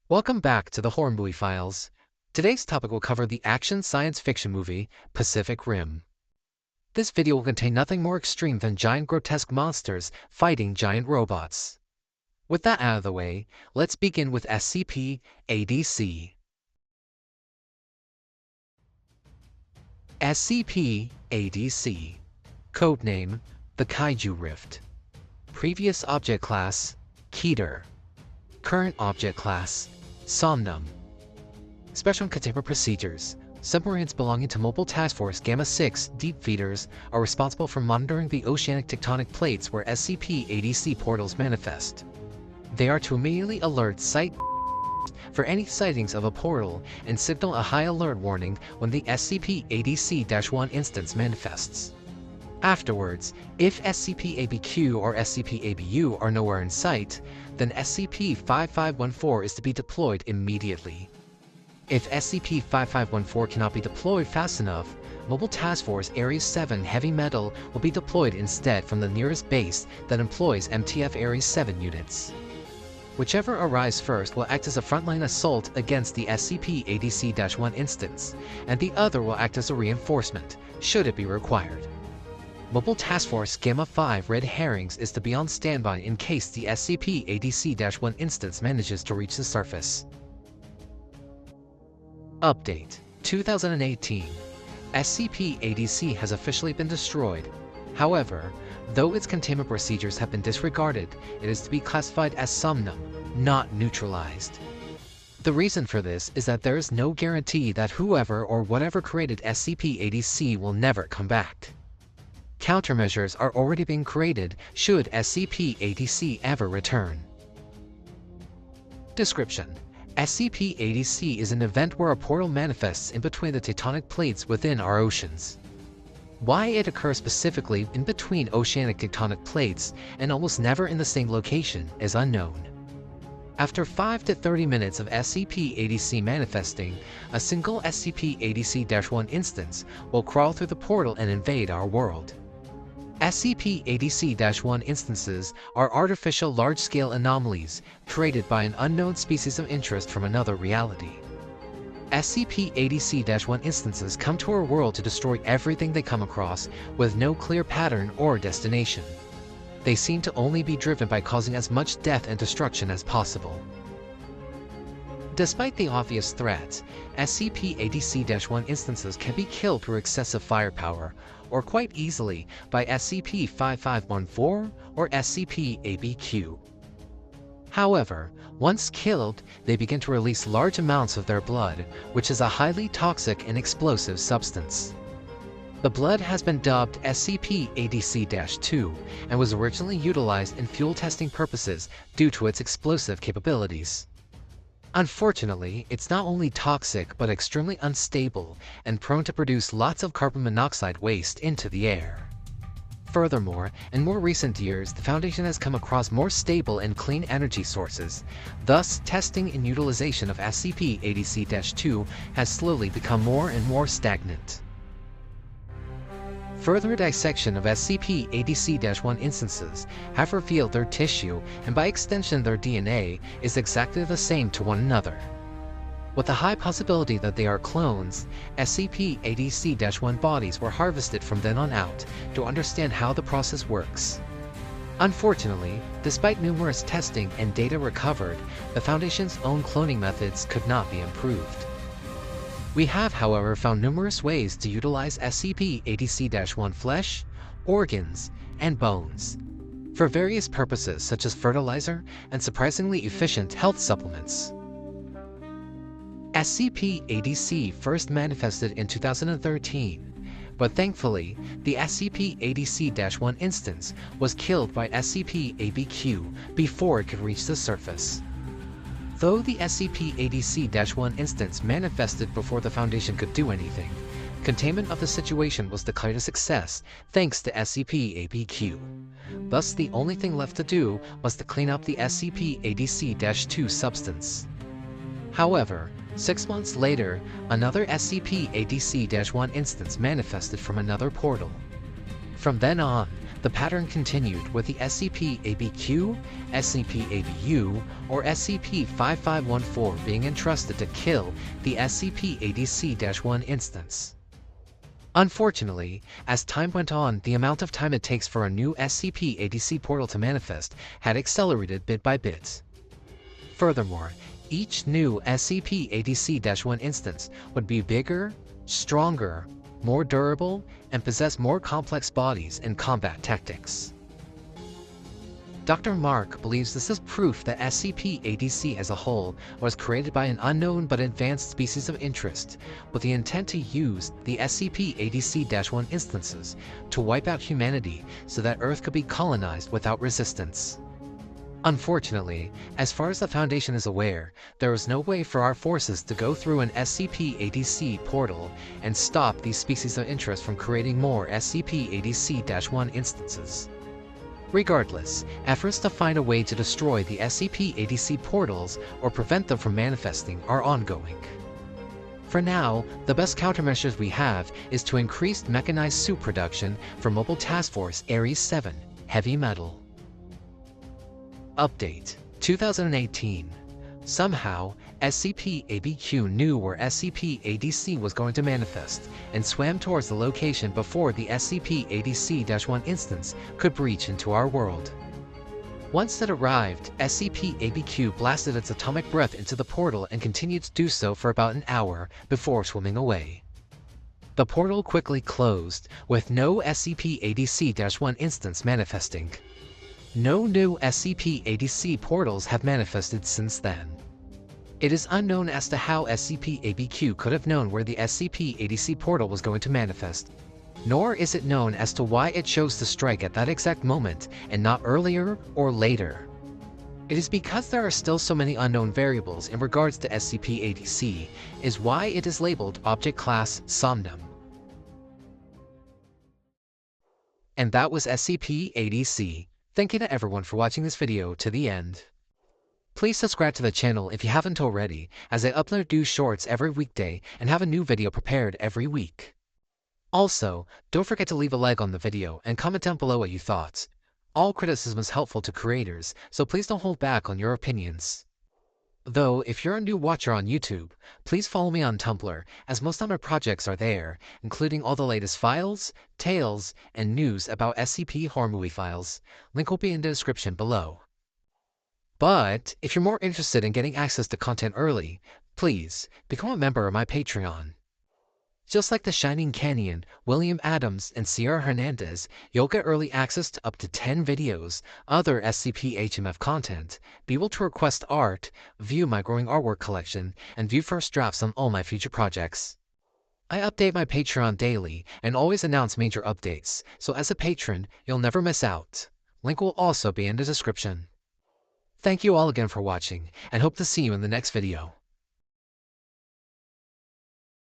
Welcome back to the Horror Movie Files. Today's topic will cover the action science fiction movie Pacific Rim. This video will contain nothing more extreme than giant grotesque monsters fighting giant robots. With that out of the way, let's begin with SCP-ADC. SCP-ADC. Codename, the Kaiju Rift. Previous Object Class, Keter. Current Object Class, Somnum. Special Containment Procedures. Submarines belonging to Mobile Task Force Gamma-6 Deep Feeders are responsible for monitoring the oceanic tectonic plates where SCP-ADC portals manifest. They are to immediately alert site for any sightings of a portal and signal a high alert warning when the SCP-ADC-1 instance manifests. Afterwards, if SCP-ABQ or SCP-ABU are nowhere in sight, then SCP-5514 is to be deployed immediately. If SCP-5514 cannot be deployed fast enough, Mobile Task Force Ares 7 Heavy Metal will be deployed instead from the nearest base that employs MTF Ares 7 units. Whichever arrives first will act as a frontline assault against the SCP-ADC-1 instance, and the other will act as a reinforcement, should it be required. Mobile Task Force Gamma-5 Red Herrings is to be on standby in case the SCP-ADC-1 instance manages to reach the surface. Update 2018. SCP-ADC has officially been destroyed. However, though its containment procedures have been disregarded, it is to be classified as Somnum, not neutralized. The reason for this is that there is no guarantee that whoever or whatever created SCP-ADC will never come back. Countermeasures are already being created should SCP-ADC ever return. Description: SCP-ADC is an event where a portal manifests in between the tectonic plates within our oceans. Why it occurs specifically in between oceanic tectonic plates and almost never in the same location is unknown. After 5 to 30 minutes of SCP-ADC manifesting, a single SCP-ADC-1 instance will crawl through the portal and invade our world. SCP-ADC-1 instances are artificial large-scale anomalies created by an unknown species of interest from another reality. SCP-ADC-1 instances come to our world to destroy everything they come across with no clear pattern or destination. They seem to only be driven by causing as much death and destruction as possible. Despite the obvious threats, SCP-ADC-1 instances can be killed through excessive firepower, or quite easily by SCP-5514 or SCP-ABQ. However, once killed, they begin to release large amounts of their blood, which is a highly toxic and explosive substance. The blood has been dubbed SCP-ADC-2 and was originally utilized in fuel testing purposes due to its explosive capabilities. Unfortunately, it's not only toxic but extremely unstable and prone to produce lots of carbon monoxide waste into the air. Furthermore, in more recent years, the Foundation has come across more stable and clean energy sources. Thus, testing and utilization of SCP-ADC-2 has slowly become more and more stagnant. Further dissection of SCP-ADC-1 instances have revealed their tissue, and by extension their DNA, is exactly the same to one another. With a high possibility that they are clones, SCP-ADC-1 bodies were harvested from then on out to understand how the process works. Unfortunately, despite numerous testing and data recovered, the Foundation's own cloning methods could not be improved. We have, however, found numerous ways to utilize SCP-ADC-1 flesh, organs, and bones for various purposes such as fertilizer and surprisingly efficient health supplements. SCP-ADC first manifested in 2013, but thankfully, the SCP-ADC-1 instance was killed by SCP-ABQ before it could reach the surface. Though the SCP-ADC-1 instance manifested before the Foundation could do anything, containment of the situation was declared a success thanks to SCP-ABQ. Thus, the only thing left to do was to clean up the SCP-ADC-2 substance. However, 6 months later, another SCP-ADC-1 instance manifested from another portal. From then on, the the pattern continued with the SCP-ABQ, SCP-ABU, or SCP-5514 being entrusted to kill the SCP-ADC-1 instance. Unfortunately, as time went on, the amount of time it takes for a new SCP-ADC portal to manifest had accelerated bit by bit. Furthermore, each new SCP-ADC-1 instance would be bigger, stronger, more durable, and possess more complex bodies and combat tactics. Dr. Mark believes this is proof that SCP-ADC as a whole was created by an unknown but advanced species of interest, with the intent to use the SCP-ADC-1 instances to wipe out humanity so that Earth could be colonized without resistance. Unfortunately, as far as the Foundation is aware, there is no way for our forces to go through an SCP-ADC portal and stop these species of interest from creating more SCP-ADC-1 instances. Regardless, efforts to find a way to destroy the SCP-ADC portals or prevent them from manifesting are ongoing. For now, the best countermeasures we have is to increase mechanized suit production for Mobile Task Force Ares 7 Heavy Metal. Update 2018. Somehow, SCP-ABQ knew where SCP-ADC was going to manifest and swam towards the location before the SCP-ADC-1 instance could breach into our world. Once it arrived, SCP-ABQ blasted its atomic breath into the portal and continued to do so for about an hour before swimming away. The portal quickly closed, with no SCP-ADC-1 instance manifesting. No new SCP-ADC portals have manifested since then. It is unknown as to how SCP-ABQ could have known where the SCP-ADC portal was going to manifest, nor is it known as to why it chose to strike at that exact moment and not earlier or later. It is because there are still so many unknown variables in regards to SCP-ADC is why it is labeled Object Class Somnum. And that was SCP-ADC. Thank you to everyone for watching this video to the end. Please subscribe to the channel if you haven't already, as I upload new shorts every weekday and have a new video prepared every week. Also, don't forget to leave a like on the video and comment down below what you thought. All criticism is helpful to creators, so please don't hold back on your opinions. Though, if you're a new watcher on YouTube, please follow me on Tumblr, as most of my projects are there, including all the latest files, tales, and news about SCP horror movie files. Link will be in the description below. But, if you're more interested in getting access to content early, please become a member of my Patreon. Just like the Shining Canyon, William Adams, and Cierra Hernandez, you'll get early access to up to 10 videos, other SCP-HMF content, be able to request art, view my growing artwork collection, and view first drafts on all my future projects. I update my Patreon daily and always announce major updates, so as a patron, you'll never miss out. Link will also be in the description. Thank you all again for watching, and hope to see you in the next video.